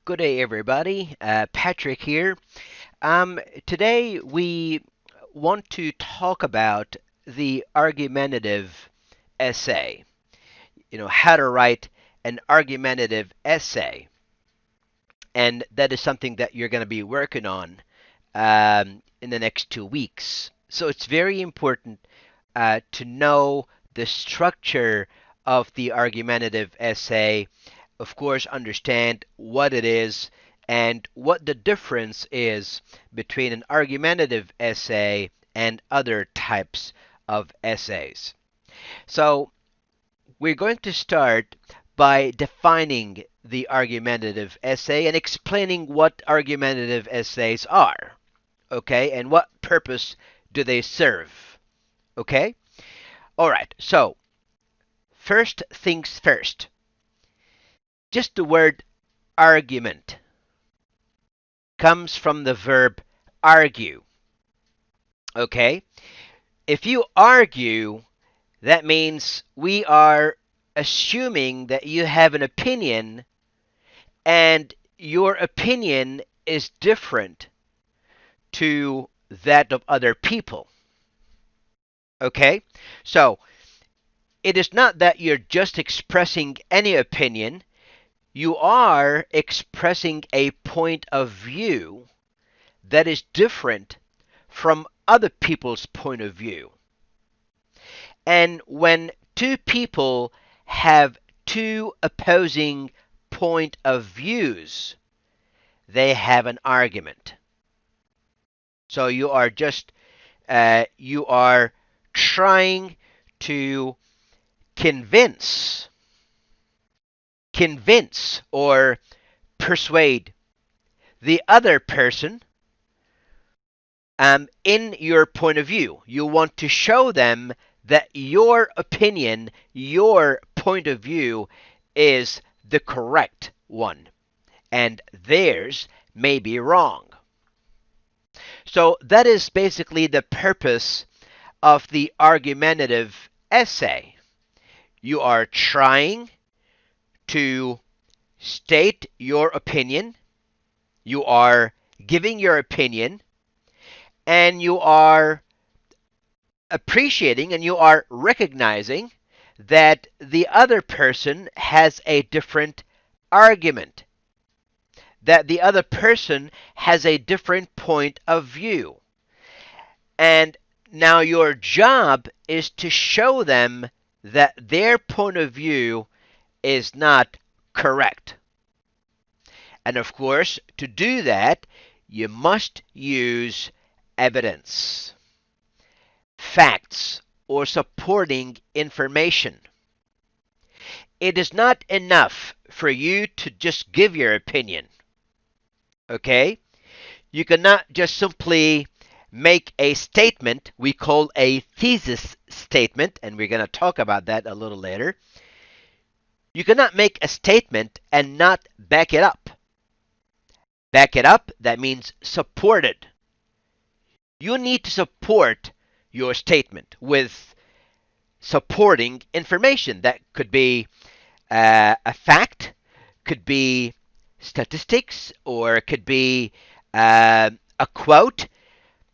Good day, everybody. Patrick here. Today we want to talk about the argumentative essay. How to write an argumentative essay, and that is something that you're going to be working on in the next 2 weeks. So it's very important to know the structure of the argumentative essay. Of course, understand what it is and what the difference is between an argumentative essay and other types of essays. So we're going to start by defining the argumentative essay and explaining what argumentative essays are, okay, and what purpose do they serve, okay? All right, so first things first. Just the word argument comes from the verb argue, okay? If you argue, that means we are assuming that you have an opinion and your opinion is different to that of other people. Okay? So, it is not that you're just expressing any opinion, you are expressing a point of view that is different from other people's point of view. And when two people have two opposing point of views, they have an argument. So you are trying to convince or persuade the other person in your point of view. You want to show them that your opinion, your point of view is the correct one, and theirs may be wrong. So that is basically the purpose of the argumentative essay. You are trying to state your opinion, you are giving your opinion, and you are appreciating and you are recognizing that the other person has a different argument, that the other person has a different point of view. And now your job is to show them that their point of view is not correct. And of course, to do that, you must use evidence, facts, or supporting information. It is not enough for you to just give your opinion. Okay? You cannot just simply make a statement we call a thesis statement, and we're going to talk about that a little later. You cannot make a statement and not back it up. Back it up, that means support it. You need to support your statement with supporting information. That could be a fact, could be statistics, or it could be a quote.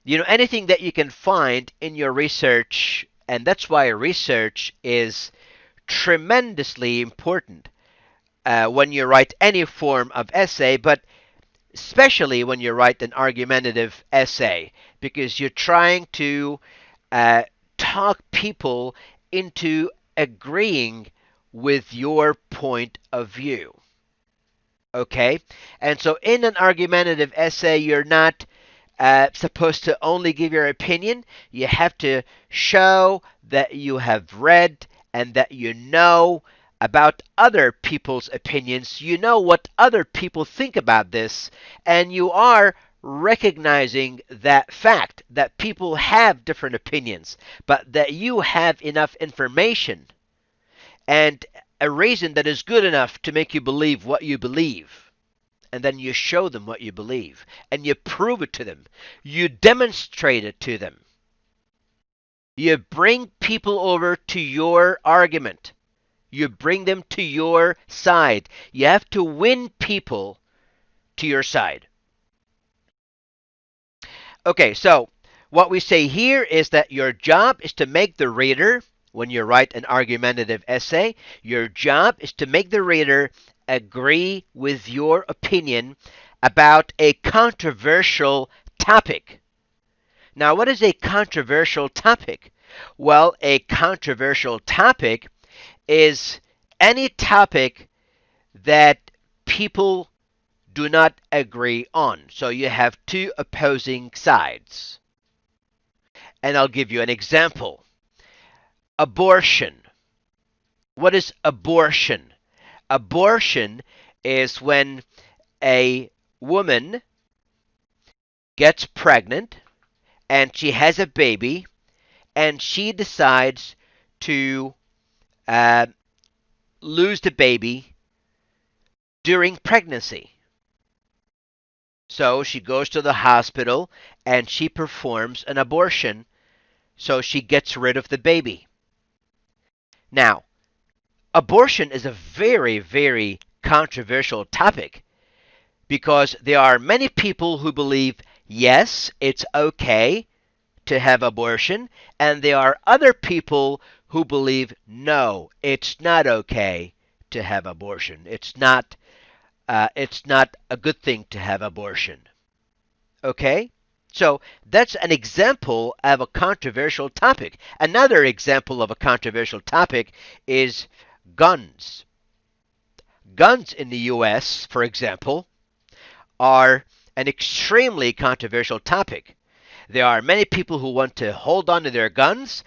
Anything that you can find in your research, and that's why research is tremendously important when you write any form of essay, but especially when you write an argumentative essay, because you're trying to talk people into agreeing with your point of view. Okay? And so in an argumentative essay, you're not supposed to only give your opinion. You have to show that you have read and that you know about other people's opinions. You know what other people think about this, and you are recognizing that fact that people have different opinions, but that you have enough information and a reason that is good enough to make you believe what you believe. And then you show them what you believe, and you prove it to them. You demonstrate it to them. You bring people over to your argument. You bring them to your side. You have to win people to your side. Okay, so what we say here is that your job is to make the reader, when you write an argumentative essay, your job is to make the reader agree with your opinion about a controversial topic. Now, what is a controversial topic? Well, a controversial topic is any topic that people do not agree on. So you have two opposing sides. And I'll give you an example. Abortion. What is abortion? Abortion is when a woman gets pregnant and she has a baby and she decides to uh, lose the baby during pregnancy. So she goes to the hospital and she performs an abortion so she gets rid of the baby. Now, abortion is a very, very controversial topic because there are many people who believe, yes, it's okay to have abortion, and there are other people who believe, no, it's not okay to have abortion. It's not a good thing to have abortion. Okay? So that's an example of a controversial topic. Another example of a controversial topic is guns. Guns in the US, for example, are an extremely controversial topic. There are many people who want to hold on to their guns.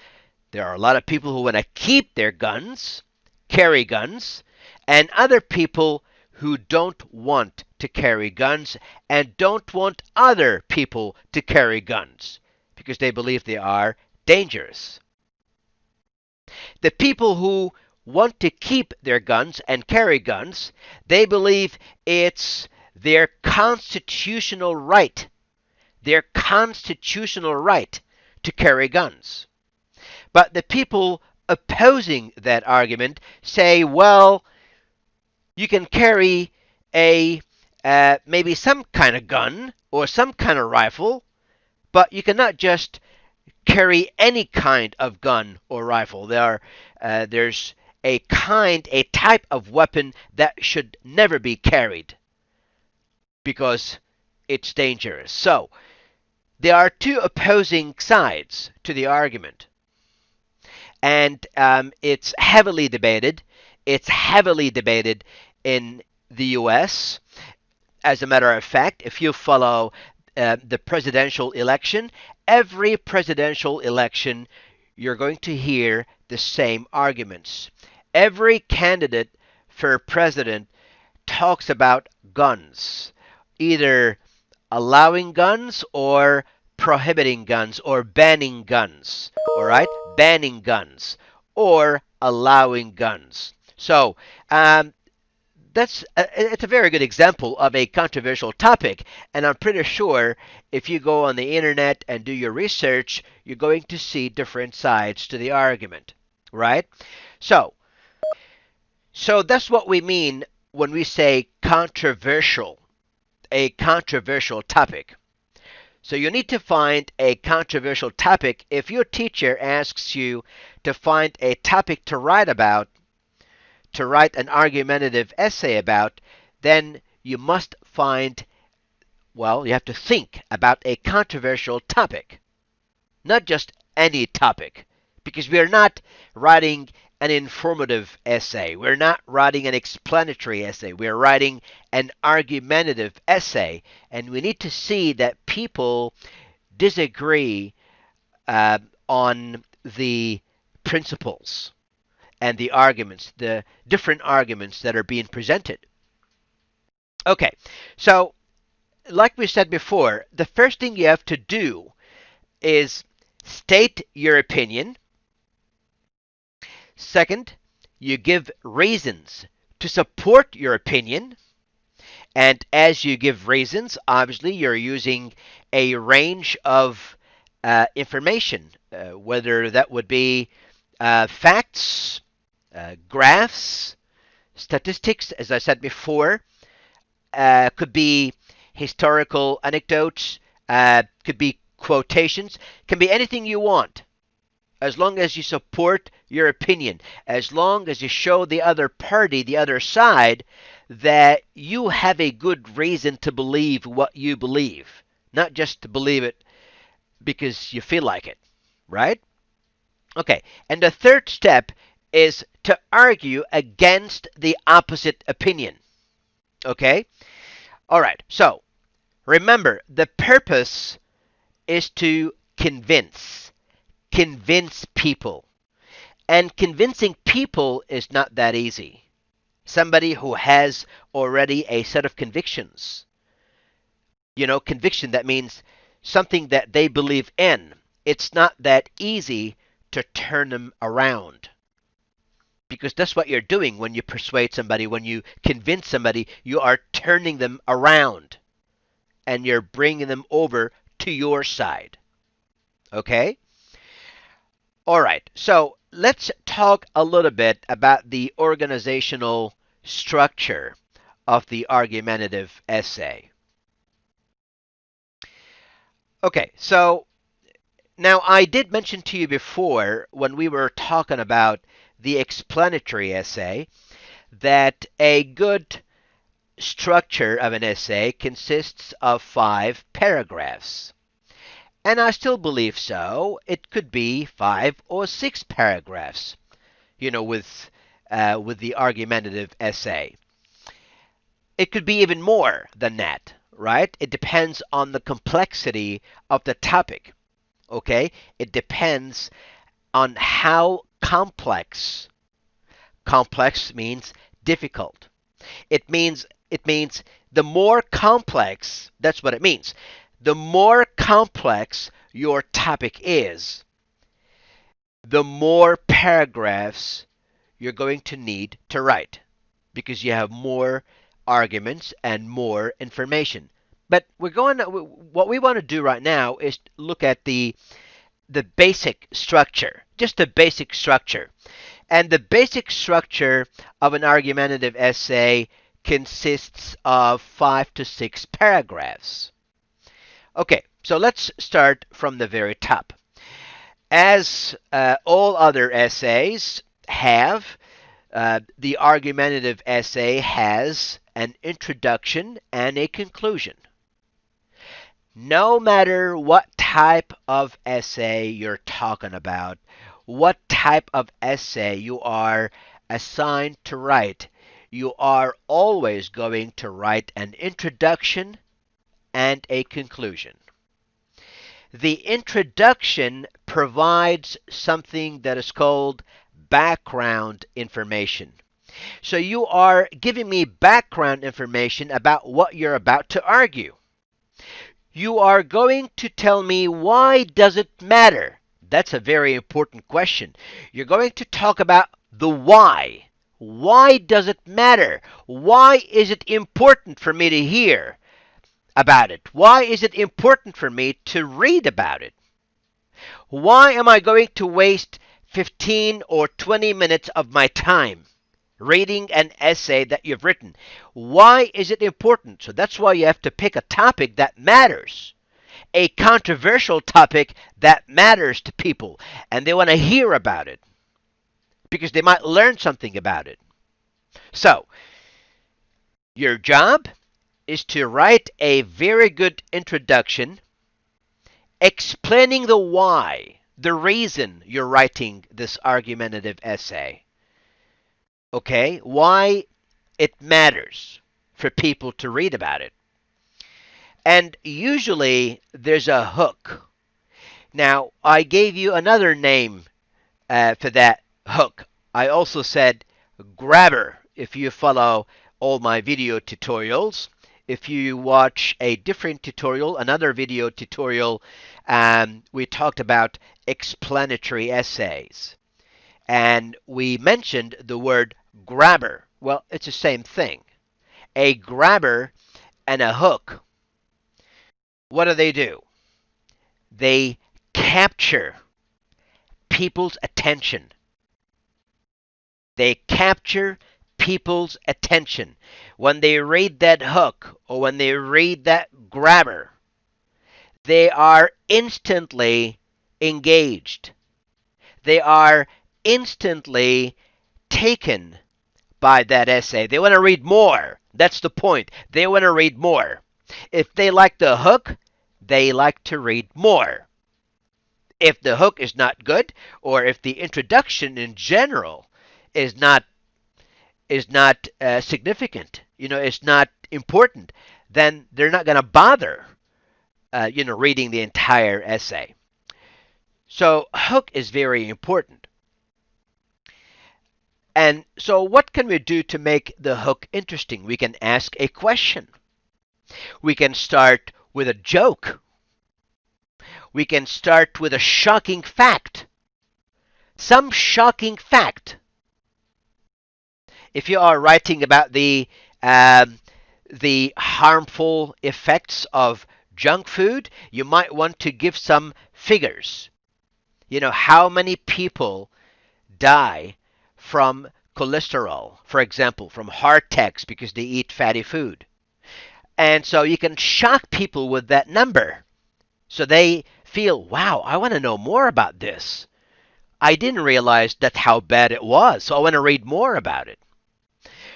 There are a lot of people who want to keep their guns, carry guns, and other people who don't want to carry guns and don't want other people to carry guns because they believe they are dangerous. The people who want to keep their guns and carry guns, they believe it's their constitutional right, to carry guns. But the people opposing that argument say, well, you can carry a maybe some kind of gun or some kind of rifle, but you cannot just carry any kind of gun or rifle. There's a type of weapon that should never be carried because it's dangerous. So there are two opposing sides to the argument, and it's heavily debated. It's heavily debated in the U.S. As a matter of fact, if you follow the presidential election, every presidential election, you're going to hear the same arguments. Every candidate for president talks about guns, either allowing guns or prohibiting guns or banning guns. All right? Banning guns or allowing guns. So, it's a very good example of a controversial topic, and I'm pretty sure if you go on the internet and do your research, you're going to see different sides to the argument, right? So that's what we mean when we say controversial, a controversial topic. So you need to find a controversial topic. If your teacher asks you to find a topic to write about, to write an argumentative essay about, then you must find, well, you have to think about a controversial topic, not just any topic, because we are not writing an informative essay. We're not writing an explanatory essay. We're writing an argumentative essay, and we need to see that people disagree on the principles and the arguments, the different arguments that are being presented. Okay, so like we said before, the first thing you have to do is state your opinion. Second, you give reasons to support your opinion. And as you give reasons, obviously you're using a range of information, whether that would be facts, graphs, statistics, as I said before, could be historical anecdotes, could be quotations, can be anything you want, as long as you support your opinion, as long as you show the other party, the other side, that you have a good reason to believe what you believe, not just to believe it because you feel like it, right? Okay, and the third step is to argue against the opposite opinion. Okay? All right, so remember, the purpose is to convince people. And convincing people is not that easy. Somebody who has already a set of convictions. Conviction, that means something that they believe in. It's not that easy to turn them around. Because that's what you're doing when you persuade somebody, when you convince somebody, you are turning them around and you're bringing them over to your side. Okay? All right, so let's talk a little bit about the organizational structure of the argumentative essay. Okay, so now I did mention to you before when we were talking about the explanatory essay that a good structure of an essay consists of 5 paragraphs. And I still believe so. It could be 5 or 6 paragraphs, with the argumentative essay. It could be even more than that, right? It depends on the complexity of the topic, okay? It depends on how complex. Complex means difficult. It means the more complex, that's what it means. The more complex your topic is, the more paragraphs you're going to need to write because you have more arguments and more information. But what we want to do right now is look at the basic structure, just the basic structure. And the basic structure of an argumentative essay consists of 5 to 6 paragraphs. Okay, so let's start from the very top. As all other essays have, the argumentative essay has an introduction and a conclusion. No matter what type of essay you're talking about, what type of essay you are assigned to write, you are always going to write an introduction and a conclusion. The introduction provides something that is called background information. So you are giving me background information about what you're about to argue. You are going to tell me, why does it matter? That's a very important question. You're going to talk about the why. Why does it matter? Why is it important for me to hear about it? Why is it important for me to read about it? Why am I going to waste 15 or 20 minutes of my time reading an essay that you've written? Why is it important? So that's why you have to pick a topic that matters, a controversial topic that matters to people, and they want to hear about it because they might learn something about it. So, your job is to write a very good introduction explaining the why, the reason you're writing this argumentative essay. Okay? Why it matters for people to read about it. And usually there's a hook. Now, I gave you another name for that hook. I also said grabber if you follow all my video tutorials. If you watch a different tutorial, another video tutorial, we talked about explanatory essays. And we mentioned the word grabber. Well, it's the same thing. A grabber and a hook. What do? They capture people's attention. They capture people's attention. When they read that hook or when they read that grabber, they are instantly engaged. They are instantly taken by that essay. They want to read more. That's the point. They want to read more. If they like the hook, they like to read more. If the hook is not good, or if the introduction in general is not significant, it's not important, then they're not going to bother, reading the entire essay. So hook is very important. And so what can we do to make the hook interesting? We can ask a question. We can start with a joke. We can start with a shocking fact. Some shocking fact. If you are writing about the harmful effects of junk food, you might want to give some figures. How many people die from cholesterol, for example, from heart attacks because they eat fatty food. And so you can shock people with that number so they feel, wow, I want to know more about this. I didn't realize that how bad it was, so I want to read more about it.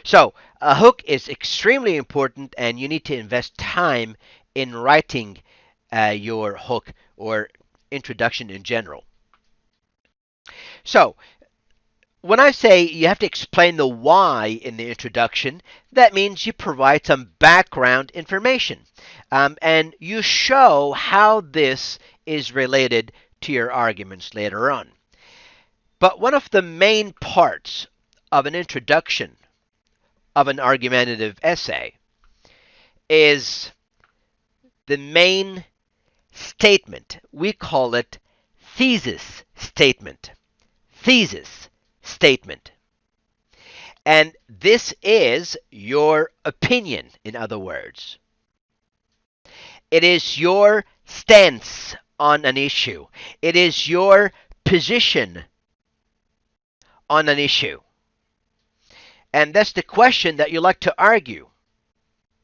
So a hook is extremely important, and you need to invest time in writing your hook or introduction in general. So when I say you have to explain the why in the introduction, that means you provide some background information. And you show how this is related to your arguments later on. But one of the main parts of an introduction of an argumentative essay is the main statement. We call it thesis statement. Thesis statement. And this is your opinion, in other words. It is your stance on an issue. It is your position on an issue. And that's the question that you like to argue.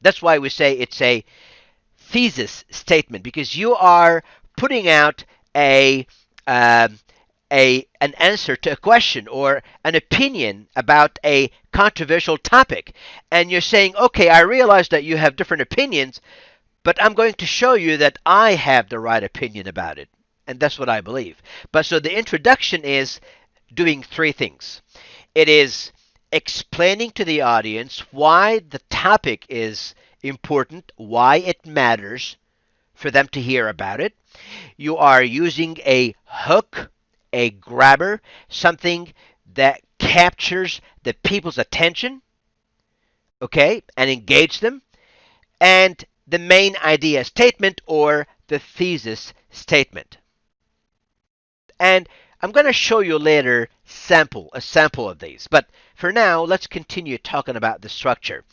That's why we say it's a thesis statement, because you are putting out an answer to a question or an opinion about a controversial topic. And you're saying, okay, I realize that you have different opinions, but I'm going to show you that I have the right opinion about it. And that's what I believe. But so the introduction is doing three things. It is explaining to the audience why the topic is important, why it matters for them to hear about it. You are using a hook, a grabber, something that captures the people's attention, okay, and engage them, and the main idea statement or the thesis statement. And I'm going to show you later a sample of these. But for now, let's continue talking about the structure.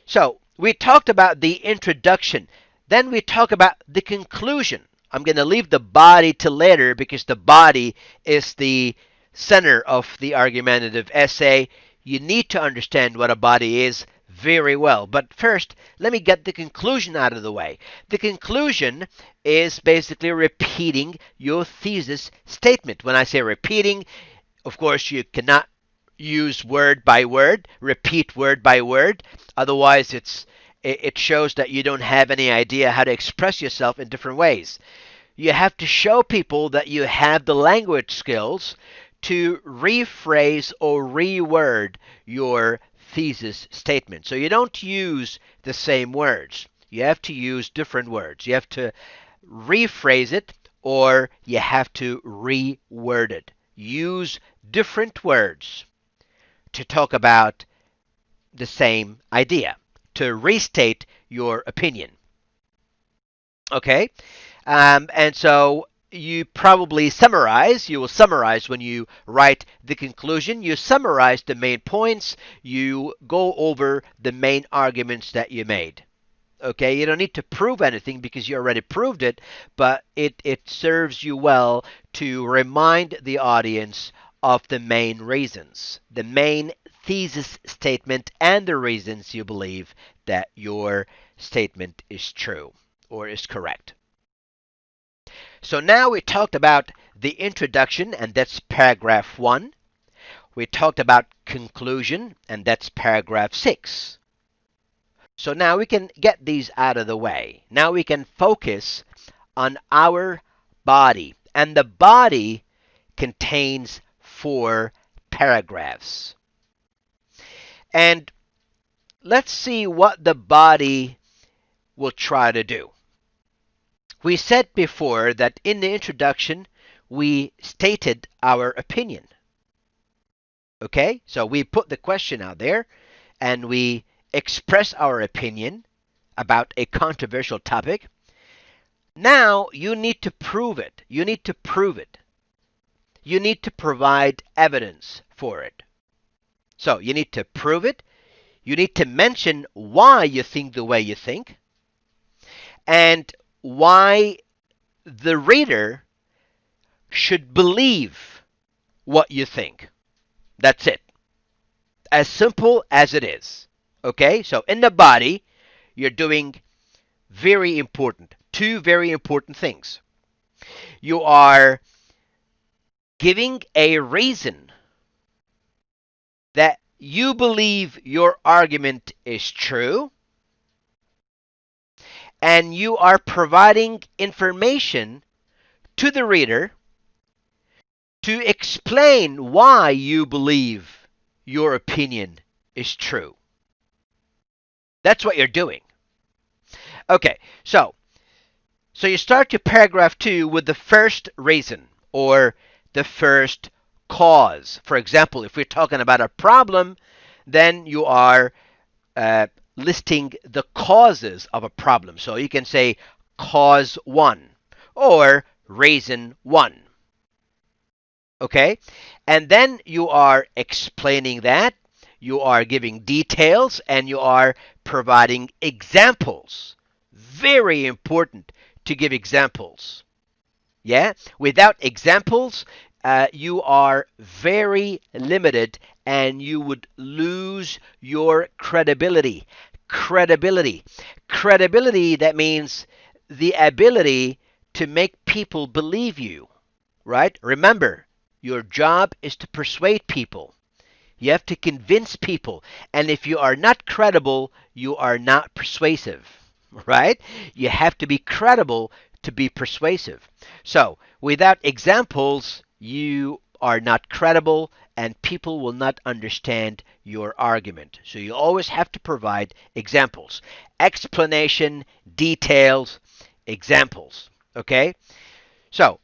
So we talked about the introduction. Then we talk about the conclusion. I'm going to leave the body to later because the body is the center of the argumentative essay. You need to understand what a body is very well. But first, let me get the conclusion out of the way. The conclusion is basically repeating your thesis statement. When I say repeating, of course, you cannot use word by word, repeat word by word. Otherwise, it shows that you don't have any idea how to express yourself in different ways. You have to show people that you have the language skills to rephrase or reword your thesis statement. So you don't use the same words. You have to use different words. You have to rephrase it or you have to reword it. Use different words to talk about the same idea, to restate your opinion. Okay? And so you probably summarize. You will summarize when you write the conclusion. You summarize the main points. You go over the main arguments that you made. Okay, you don't need to prove anything because you already proved it, but it serves you well to remind the audience of the main reasons, the main thesis statement and the reasons you believe that your statement is true or is correct. So now we talked about the introduction, and that's paragraph 1. We talked about conclusion, and that's paragraph 6. So now we can get these out of the way. Now we can focus on our body. And the body contains 4 paragraphs. And let's see what the body will try to do. We said before that in the introduction, we stated our opinion. Okay? So we put the question out there and we express our opinion about a controversial topic. Now you need to prove it. You need to prove it. You need to provide evidence for it. So you need to prove it. You need to mention why you think the way you think and why the reader should believe what you think. That's it. As simple as it is. Okay? So in the body, you're doing very important, 2 very important things. You are giving a reason that you believe your argument is true, and you are providing information to the reader to explain why you believe your opinion is true. That's what you're doing. Okay, so you start your paragraph 2 with the first reason or the first cause. For example, if we're talking about a problem, then you are listing the causes of a problem. So you can say cause 1 or reason 1. Okay? And then you are explaining that, you are giving details, and you are providing examples. Very important to give examples. Yeah? Without examples, you are very limited and you would lose your credibility. Credibility, that means the ability to make people believe you, right? Remember, your job is to persuade people. You have to convince people. And if you are not credible, you are not persuasive, right? You have to be credible to be persuasive. So, without examples, you are not credible and people will not understand your argument. So you always have to provide examples. Explanation, details, examples. Okay? So,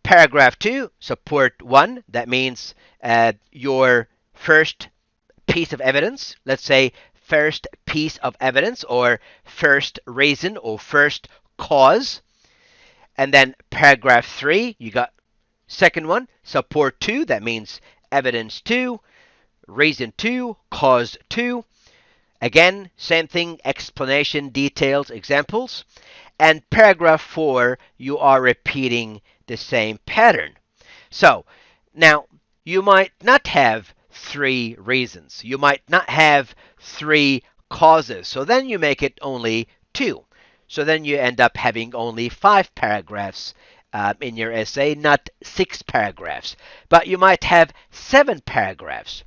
paragraph 2, support 1. That means your first piece of evidence. Let's say first piece of evidence or first reason or first cause. And then paragraph 3, you got second one, support 2. That means evidence 2, reason 2, cause 2. Again, same thing, explanation, details, examples. And paragraph 4, you are repeating the same pattern. So, now, you might not have 3 reasons. You might not have 3 causes. So then you make it only 2. So then you end up having only 5 paragraphs in your essay, not 6 paragraphs. But you might have 7 paragraphs.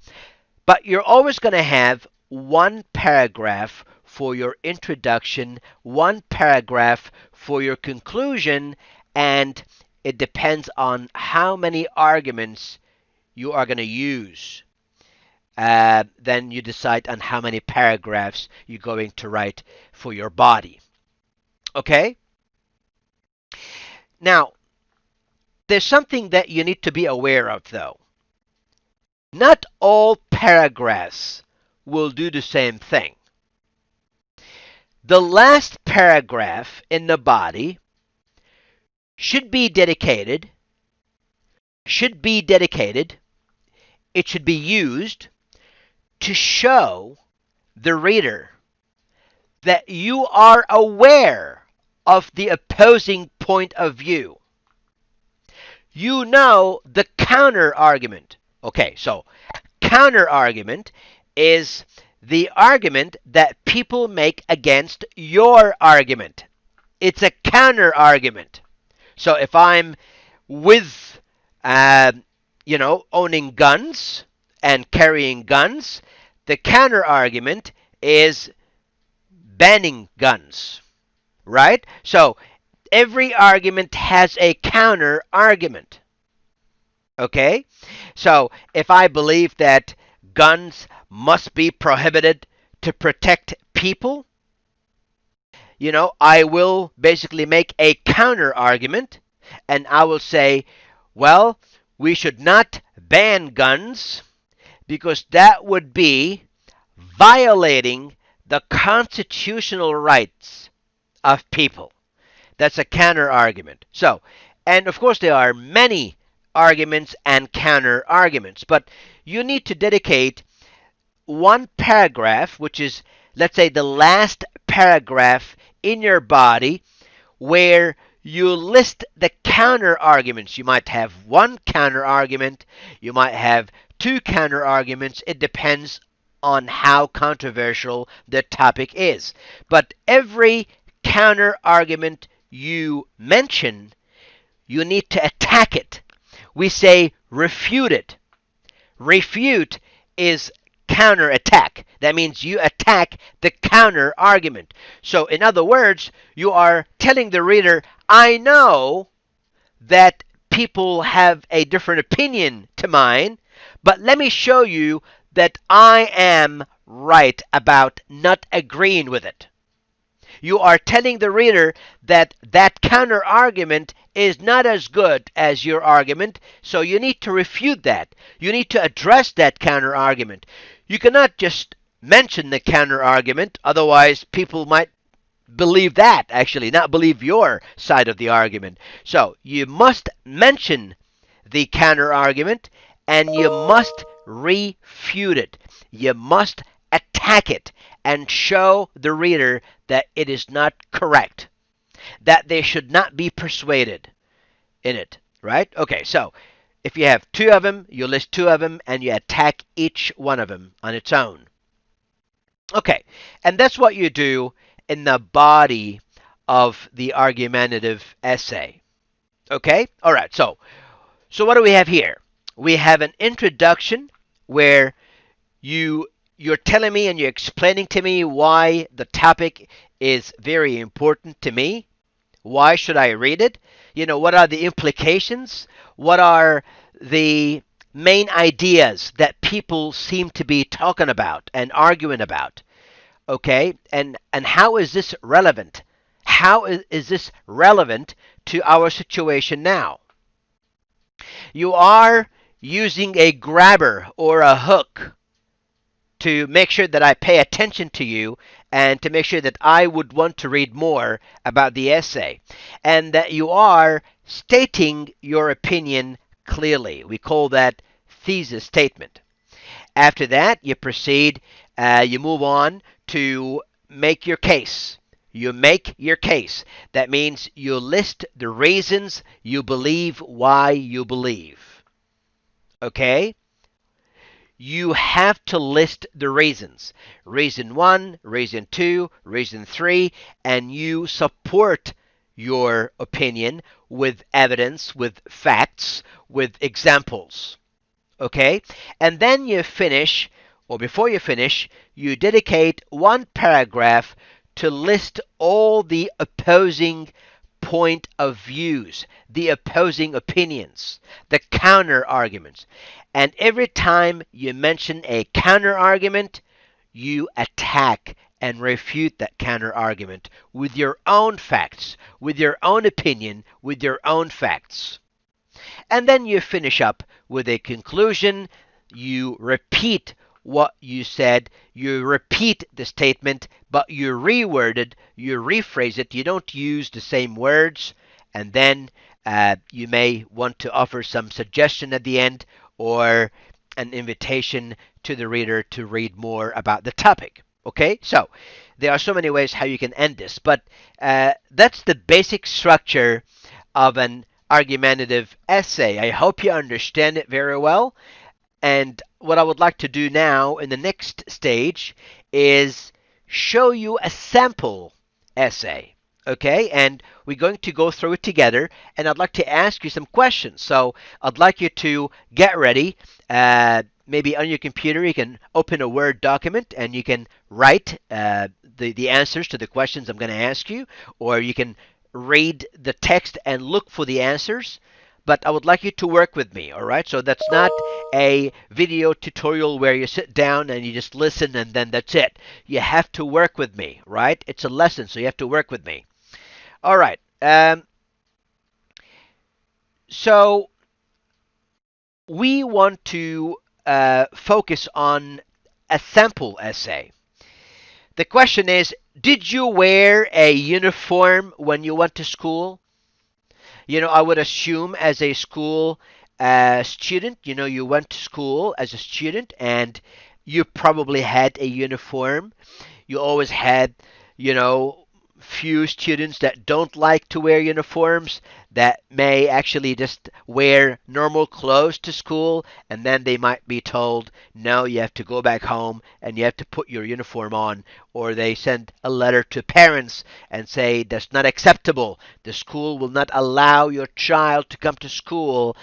But you're always going to have 1 paragraph for your introduction, 1 paragraph for your conclusion, and it depends on how many arguments you are going to use. Then you decide on how many paragraphs you're going to write for your body. Okay? Now, there's something that you need to be aware of, though. Not all paragraphs will do the same thing. The last paragraph in the body should be dedicated, it should be used to show the reader that you are aware of the opposing point of view. You know the counter argument. Okay, so counter argument is the argument that people make against your argument. It's a counter argument. So if I'm with, uh, owning guns and carrying guns, the counter argument is banning guns, right? So every argument has a counter argument. Okay? So if I believe that guns must be prohibited to protect people, I will basically make a counter argument and I will say, well, we should not ban guns because that would be violating the constitutional rights of people. That's a counter argument. So, and of course, there are many arguments and counter arguments, but you need to dedicate one paragraph, which is, let's say, the last paragraph in your body, where you list the counter arguments. You might have one counter argument, you might have two counter arguments. It depends on how controversial the topic is. But every counter argument you mention, you need to attack it. We say refute it. Refute is counterattack. That means you attack the counter argument. So, in other words, you are telling the reader, I know that people have a different opinion to mine, but let me show you that I am right about not agreeing with it. You are telling the reader that that counter argument is not as good as your argument, so you need to refute that. You need to address that counter argument. You cannot just mention the counter argument, otherwise people might believe that, actually, not believe your side of the argument. So you must mention the counter argument and you must refute it. You must attack it and show the reader that it is not correct, that they should not be persuaded in it, right? Okay, so if you have two of them, you list two of them and you attack each one of them on its own. Okay, and that's what you do in the body of the argumentative essay. Okay? All right, so what do we have here? We have an introduction where you're telling me and you're explaining to me why the topic is very important to me. Why should I read it? What are the implications? What are the main ideas that people seem to be talking about and arguing about? Okay, and how is this relevant? How is this relevant to our situation now? You are using a grabber or a hook to make sure that I pay attention to you and to make sure that I would want to read more about the essay, and that you are stating your opinion clearly. We call that thesis statement. After that, you proceed, you move on to make your case. You make your case. That means you list the reasons you believe why you believe. Okay? You have to list the reasons. Reason 1, reason 2, reason 3, and you support your opinion with evidence, with facts, with examples. Okay? And then you finish, or before you finish, you dedicate one paragraph to list all the opposing point of views, the opposing opinions, the counter arguments. And every time you mention a counter argument, you attack and refute that counter argument with your own facts, with your own opinion, with your own facts. And then you finish up with a conclusion. You repeat what you said. You repeat the statement, but you reword it, you rephrase it. You don't use the same words. And then you may want to offer some suggestion at the end or an invitation to the reader to read more about the topic. Okay, so there are so many ways how you can end this, but that's the basic structure of an argumentative essay. I hope you understand it very well. And what I would like to do now in the next stage is show you a sample essay. Okay, and we're going to go through it together, and I'd like to ask you some questions. So I'd like you to get ready. Maybe on your computer, you can open a Word document and you can write the answers to the questions I'm going to ask you, or you can read the text and look for the answers. But I would like you to work with me, all right? So that's not a video tutorial where you sit down and you just listen and then that's it. You have to work with me, right? It's a lesson, so you have to work with me. All right. So we want to focus on a sample essay. The question is, did you wear a uniform when you went to school? I would assume as a school student, you went to school as a student and you probably had a uniform. You always had, you know, few students that don't like to wear uniforms, that may actually just wear normal clothes to school, and then they might be told, no, you have to go back home and you have to put your uniform on. Or they send a letter to parents and say, that's not acceptable. The school will not allow your child to come to school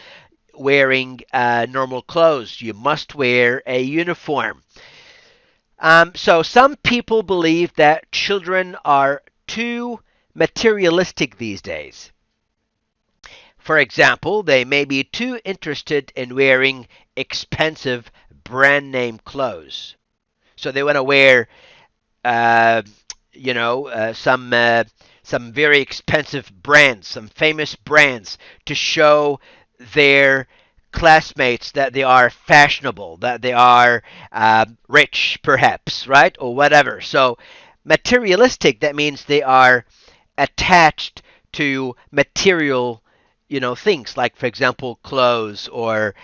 wearing normal clothes. You must wear a uniform. So some people believe that children are too materialistic these days. For example, they may be too interested in wearing expensive brand name clothes. So they want to wear, uh, some very expensive brands, some famous brands, to show their classmates that they are fashionable, that they are rich, perhaps, right, or whatever. So materialistic, that means they are attached to material, things like, for example, clothes or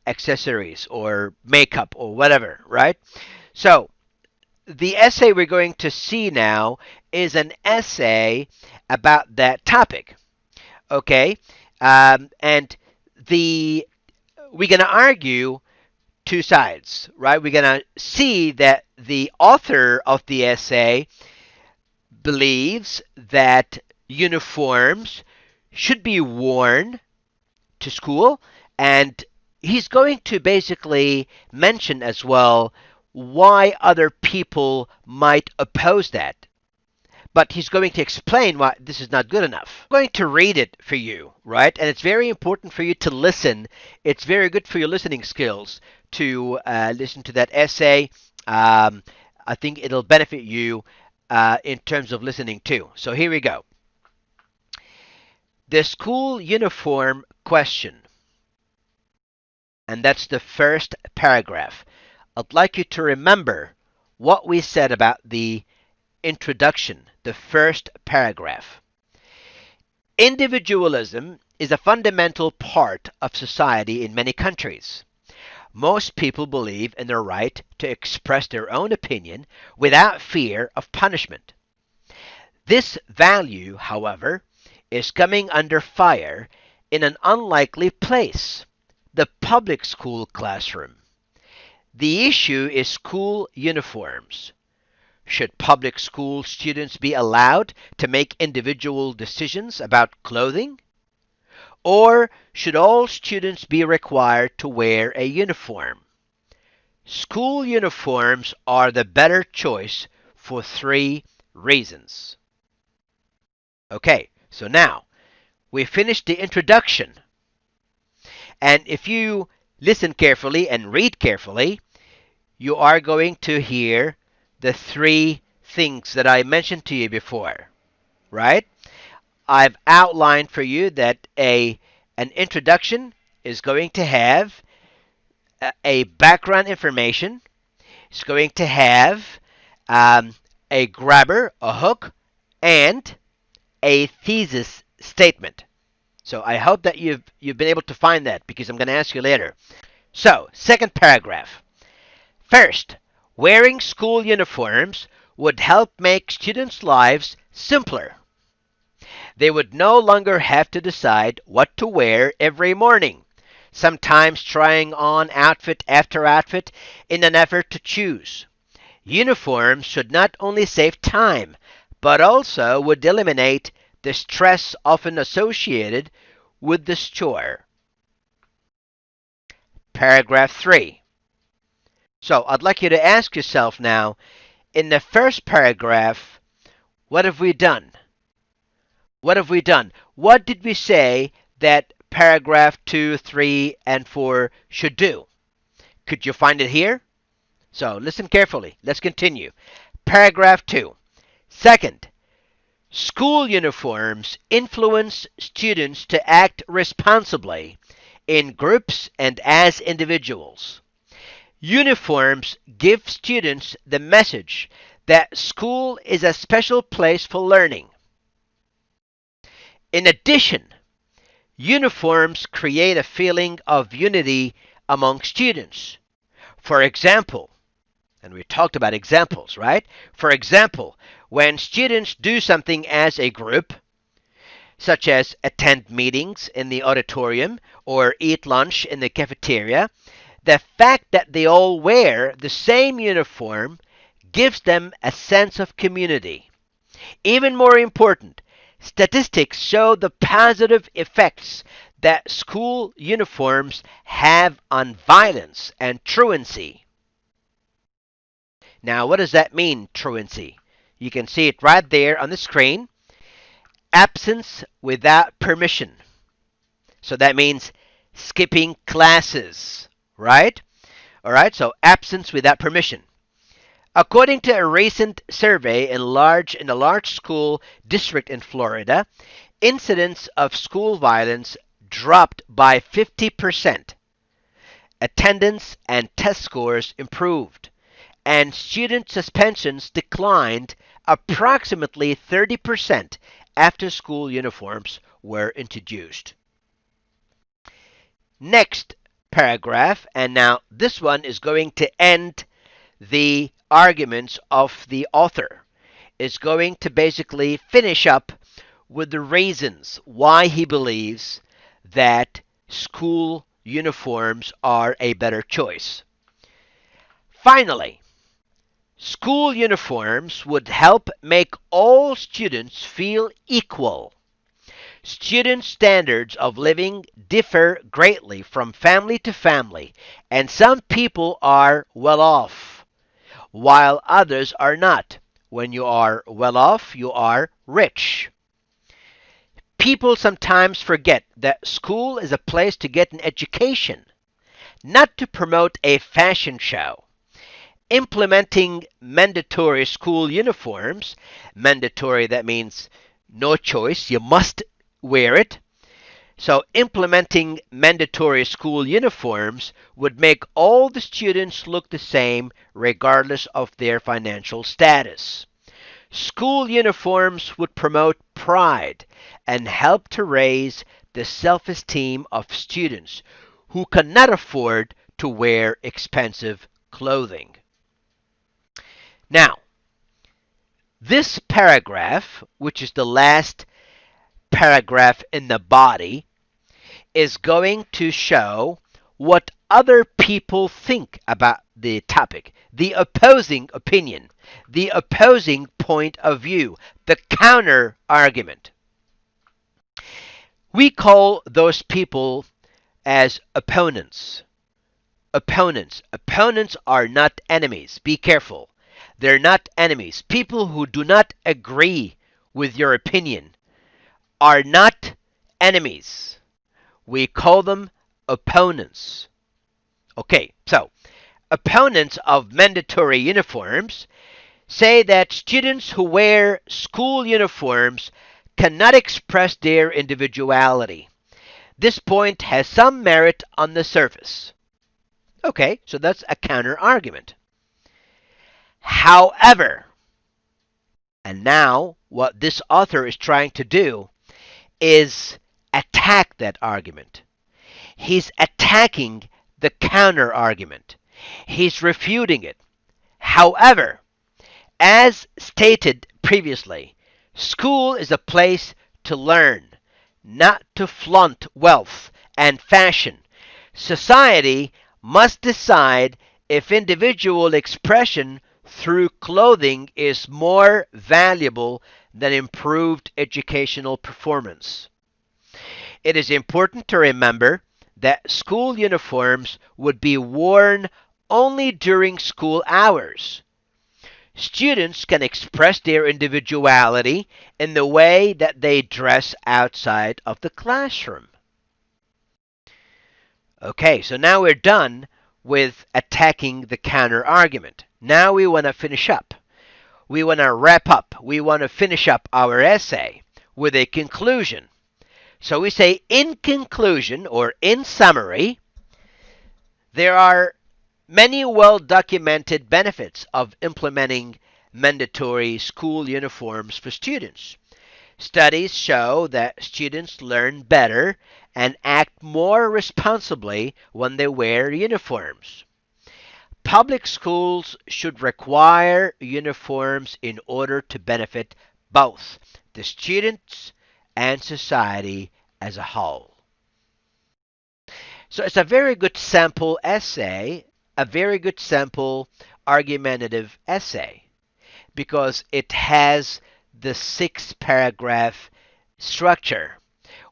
accessories or makeup or whatever, right? So the essay we're going to see now is an essay about that topic. Okay, and the we're going to argue two sides, right? We're going to see that the author of the essay believes that uniforms should be worn to school, and he's going to basically mention as well why other people might oppose that. But he's going to explain why this is not good enough. I'm going to read it for you, right? And it's very important for you to listen. It's very good for your listening skills to listen to that essay. I think it'll benefit you in terms of listening too. So here we go. The school uniform question. And that's the first paragraph. I'd like you to remember what we said about the introduction, the first paragraph. Individualism is a fundamental part of society in many countries. Most people believe in their right to express their own opinion without fear of punishment. This value, however, is coming under fire in an unlikely place, the public school classroom. The issue is school uniforms. Should public school students be allowed to make individual decisions about clothing? Or should all students be required to wear a uniform? School uniforms are the better choice for 3 reasons. Okay, so now we finished the introduction. And if you listen carefully and read carefully, you are going to hear the 3 things that I mentioned to you before, right? I've outlined for you that an introduction is going to have a background information. It's going to have a grabber, a hook, and a thesis statement. So I hope that you've been able to find that, because I'm going to ask you later. So, second paragraph. First, wearing school uniforms would help make students' lives simpler. They would no longer have to decide what to wear every morning. sometimes trying on outfit after outfit in an effort to choose. Uniforms should not only save time, but also would eliminate the stress often associated with this chore. Paragraph 3. So I'd like you to ask yourself now, in the first paragraph, what have we done? What have we done? What did we say that paragraph 2, 3, and 4 should do? Could you find it here? So listen carefully. Let's continue. Paragraph 2. Second, school uniforms influence students to act responsibly in groups and as individuals. Uniforms give students the message that school is a special place for learning. In addition, uniforms create a feeling of unity among students. For example, and we talked about examples, right? For example, when students do something as a group, such as attend meetings in the auditorium or eat lunch in the cafeteria, the fact that they all wear the same uniform gives them a sense of community. Even more important, statistics show the positive effects that school uniforms have on violence and truancy. Now, what does that mean, truancy? You can see it right there on the screen. Absence without permission. So that means skipping classes, right? All right, so absence without permission. According to a recent survey in a large school district in Florida, incidents of school violence dropped by 50%. Attendance and test scores improved, and student suspensions declined approximately 30% after school uniforms were introduced. Next paragraph, and now this one is going to end the arguments of the author. Is going to basically finish up with the reasons why he believes that school uniforms are a better choice. Finally, school uniforms would help make all students feel equal. Student standards of living differ greatly from family to family, and some people are well off, while others are not. When you are well off, you are rich. People sometimes forget that school is a place to get an education, not to promote a fashion show. Implementing mandatory school uniforms, mandatory, that means no choice, you must wear it. So implementing mandatory school uniforms would make all the students look the same regardless of their financial status. School uniforms would promote pride and help to raise the self-esteem of students who cannot afford to wear expensive clothing. Now, this paragraph, which is the last paragraph in the body, is going to show what other people think about the topic, the opposing opinion, the opposing point of view, the counter argument. We call those people as opponents. Opponents. Opponents are not enemies. Be careful. They're not enemies. People who do not agree with your opinion are not enemies. We call them opponents. Okay, so opponents of mandatory uniforms say that students who wear school uniforms cannot express their individuality. This point has some merit on the surface. Okay, so that's a counter argument. However, and now what this author is trying to do is attack that argument. He's attacking the counter argument. He's refuting it. However, as stated previously, school is a place to learn, not to flaunt wealth and fashion. Society must decide if individual expression through clothing is more valuable than improved educational performance. It is important to remember that school uniforms would be worn only during school hours. Students can express their individuality in the way that they dress outside of the classroom. Okay, so now we're done with attacking the counter argument. Now we want to finish up. We want to wrap up. We want to finish up our essay with a conclusion. So we say, in conclusion, or in summary, there are many well documented benefits of implementing mandatory school uniforms for students. Studies show that students learn better and act more responsibly when they wear uniforms. Public schools should require uniforms in order to benefit both the students and society as a whole. So it's a very good sample essay, a very good sample argumentative essay, because it has the 6 paragraph structure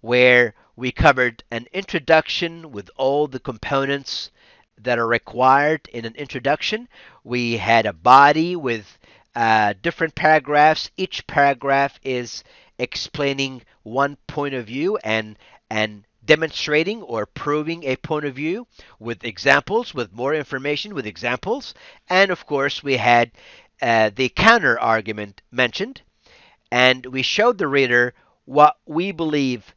where we covered an introduction with all the components that are required in an introduction. We had a body with different paragraphs. Each paragraph is explaining one point of view and demonstrating or proving a point of view with examples, with more information, with examples. And of course, we had the counter argument mentioned, and we showed the reader what we believe,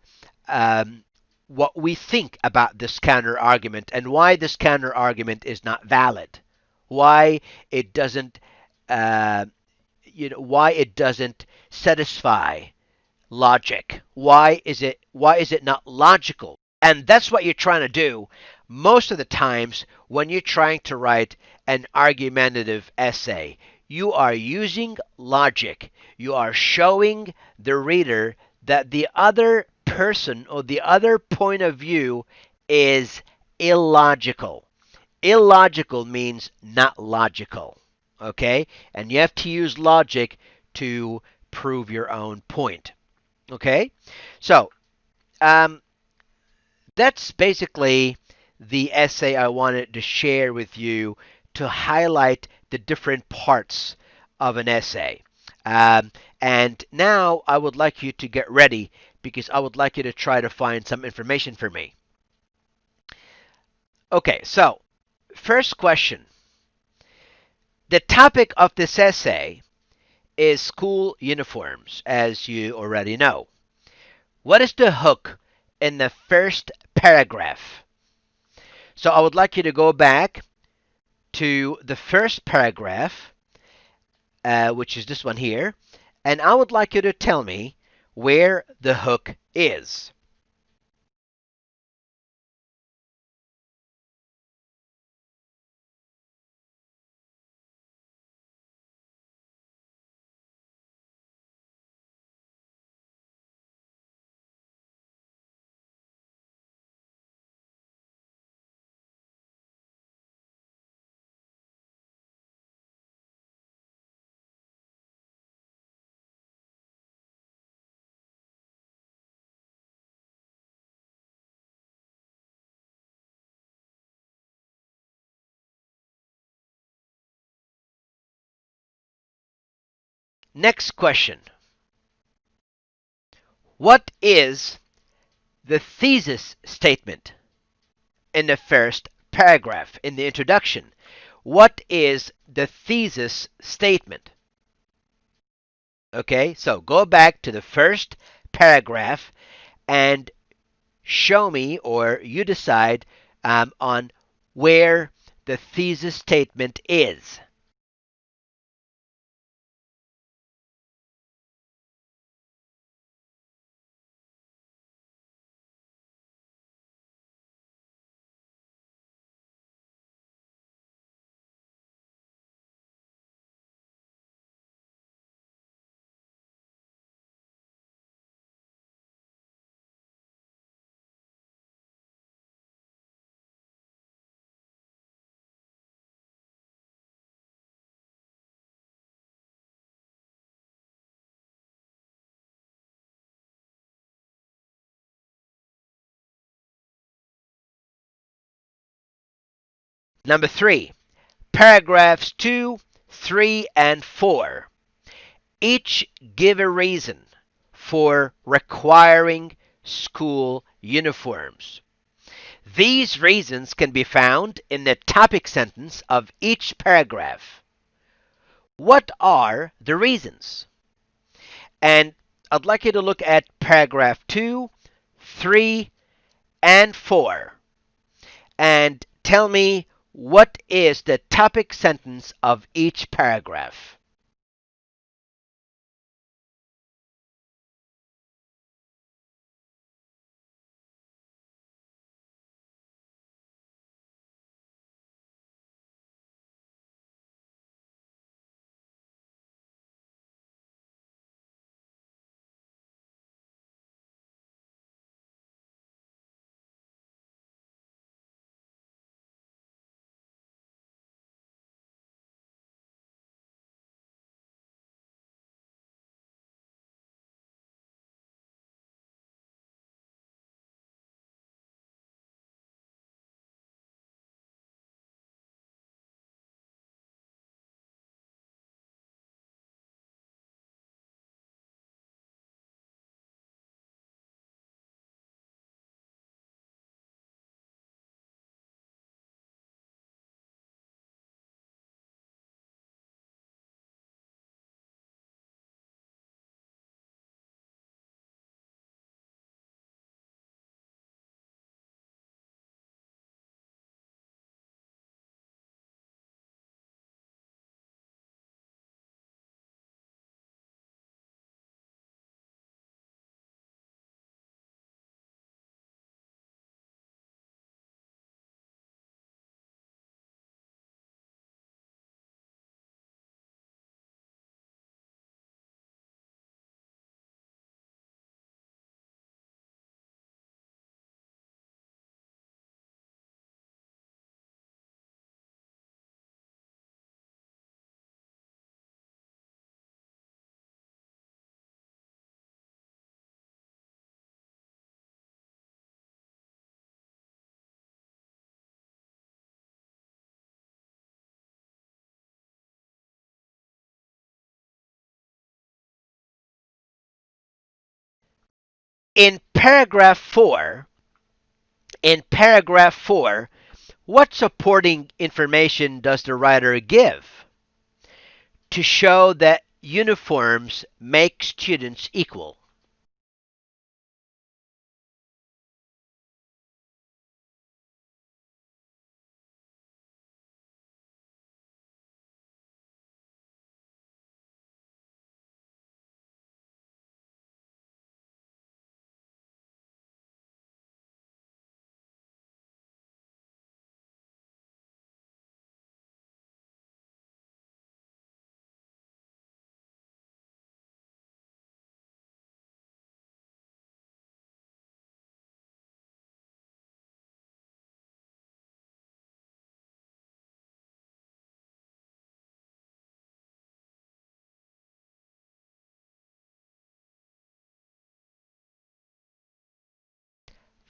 um, what we think about this counter argument, and why this counter argument is not valid, why it doesn't, uh, why it doesn't satisfy logic. Why is it not logical? And that's what you're trying to do most of the times when you're trying to write an argumentative essay. You are using logic. You are showing the reader that the other person or the other point of view is illogical. Illogical means not logical. Okay? And you have to use logic to prove your own point. Okay? So, um, that's basically the essay I wanted to share with you to highlight the different parts of an essay. And now I would like you to get ready because I would like you to try to find some information for me. Okay, so first question. The topic of this essay is school uniforms, as you already know. What is the hook in the first paragraph? So I would like you to go back to the first paragraph, which is this one here, and I would like you to tell me where the hook is. Next question. What is the thesis statement in the first paragraph in the introduction? What is the thesis statement? Okay, so go back to the first paragraph and show me, or you decide on where the thesis statement is. Number 3, paragraphs 2, 3, and 4 each give a reason for requiring school uniforms. These reasons can be found in the topic sentence of each paragraph. What are the reasons? And I'd like you to look at paragraph 2, 3, and 4 and tell me what is the topic sentence of each paragraph. In paragraph 4, in paragraph 4, what supporting information does the writer give to show that uniforms make students equal?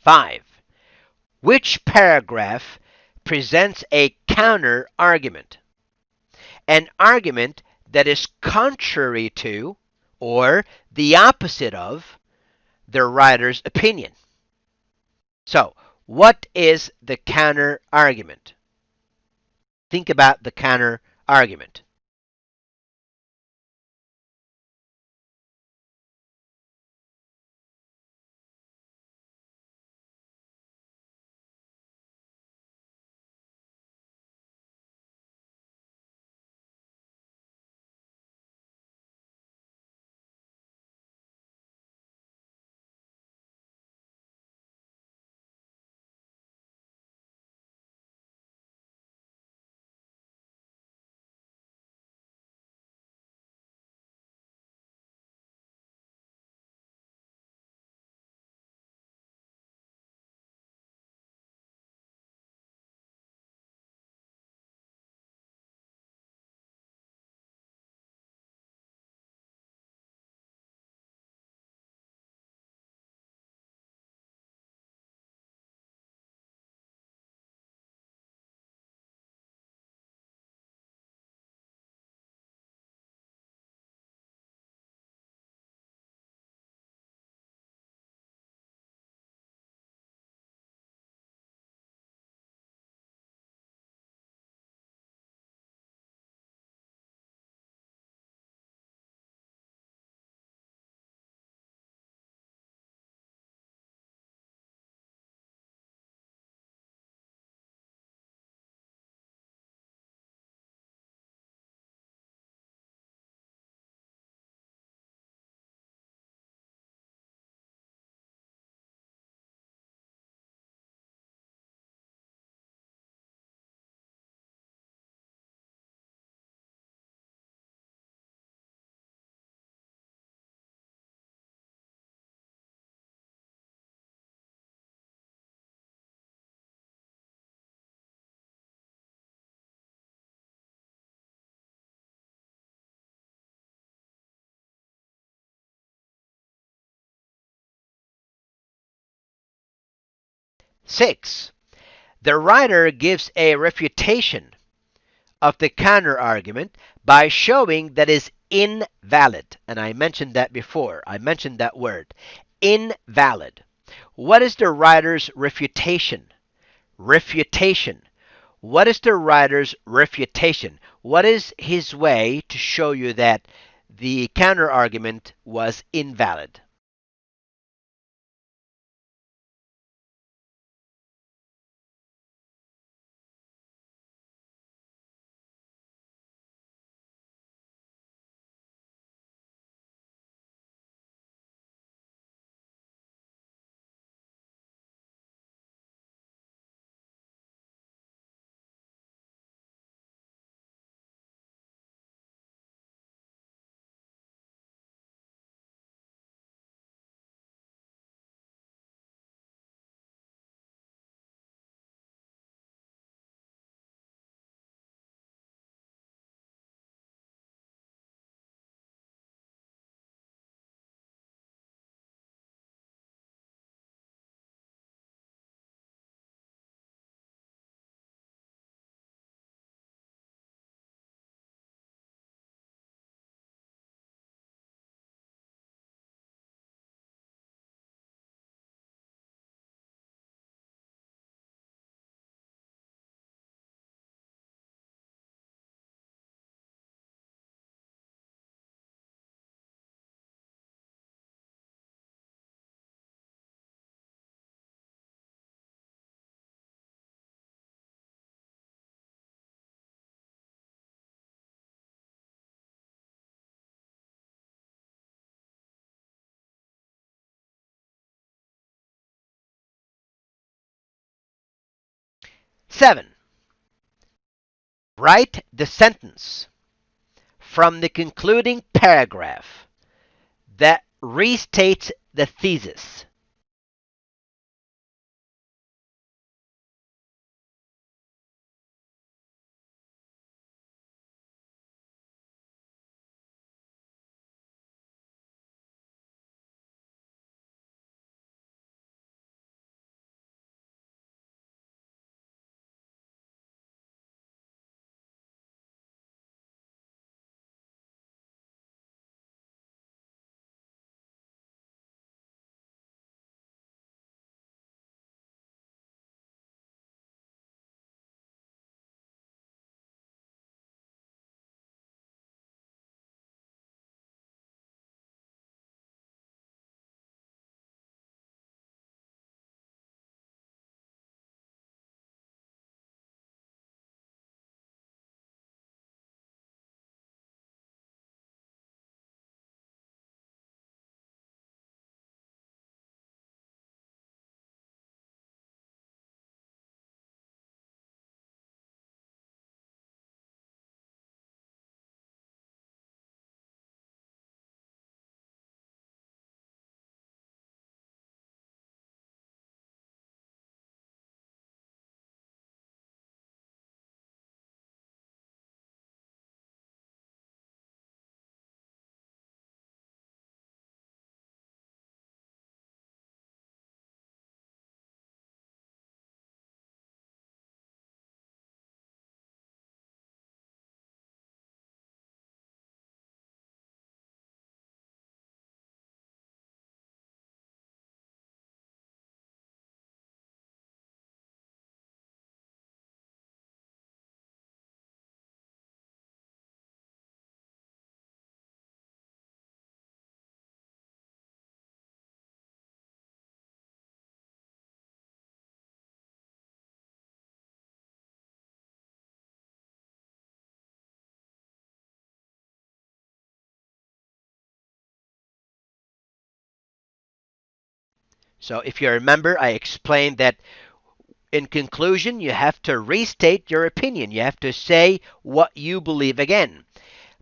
Five, which paragraph presents a counter argument? An argument that is contrary to or the opposite of the writer's opinion. So, what is the counter argument? Think about the counter argument. 6. The writer gives a refutation of the counterargument by showing that is invalid. And I mentioned that before. I mentioned that word. Invalid. What is the writer's refutation? Refutation. What is the writer's refutation? What is his way to show you that the counterargument was invalid? Seven, write the sentence from the concluding paragraph that restates the thesis. So if you remember, I explained that in conclusion, you have to restate your opinion. You have to say what you believe again.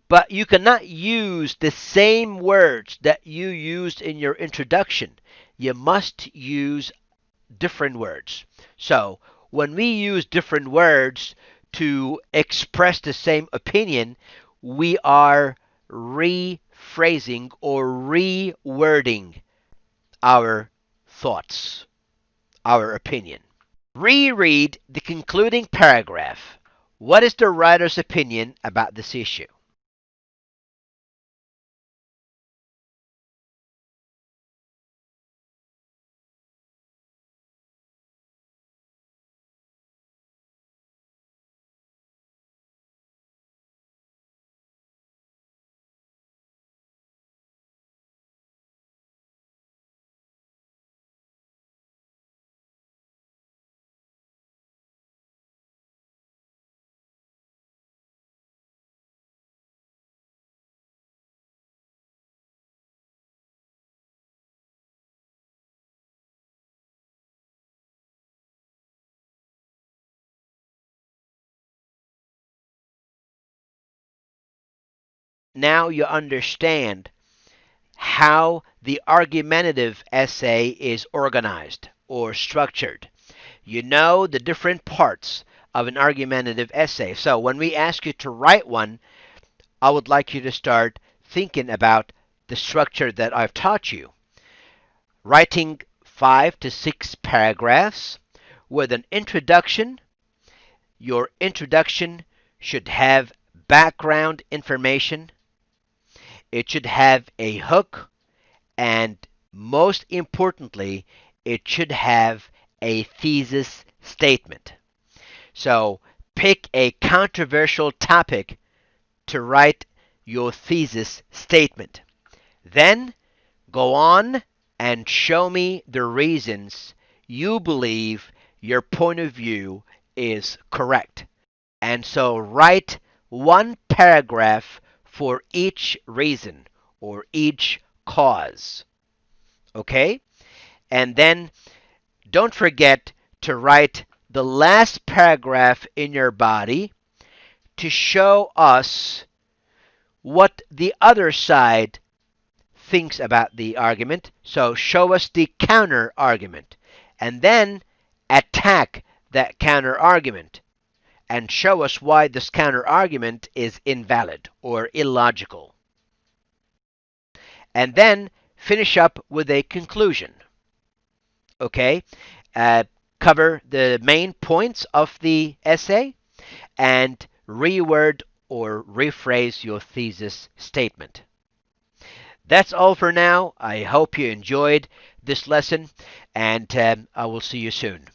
But you cannot use the same words that you used in your introduction. You must use different words. So when we use different words to express the same opinion, we are rephrasing or rewording our thoughts, our opinion. Reread the concluding paragraph. What is the writer's opinion about this issue? Now you understand how the argumentative essay is organized or structured. You know the different parts of an argumentative essay. So when we ask you to write one, I would like you to start thinking about the structure that I've taught you. Writing 5 to 6 paragraphs with an introduction. Your introduction should have background information. It should have a hook, and most importantly, it should have a thesis statement. So pick a controversial topic to write your thesis statement. Then go on and show me the reasons you believe your point of view is correct. And so write one paragraph for each reason or each cause. Okay? And then don't forget to write the last paragraph in your body to show us what the other side thinks about the argument. So show us the counter argument. And then attack that counter argument and show us why this counter argument is invalid or illogical. And then finish up with a conclusion. Okay? Uh, Cover the main points of the essay and reword or rephrase your thesis statement. That's all for now. I hope you enjoyed this lesson, and I will see you soon.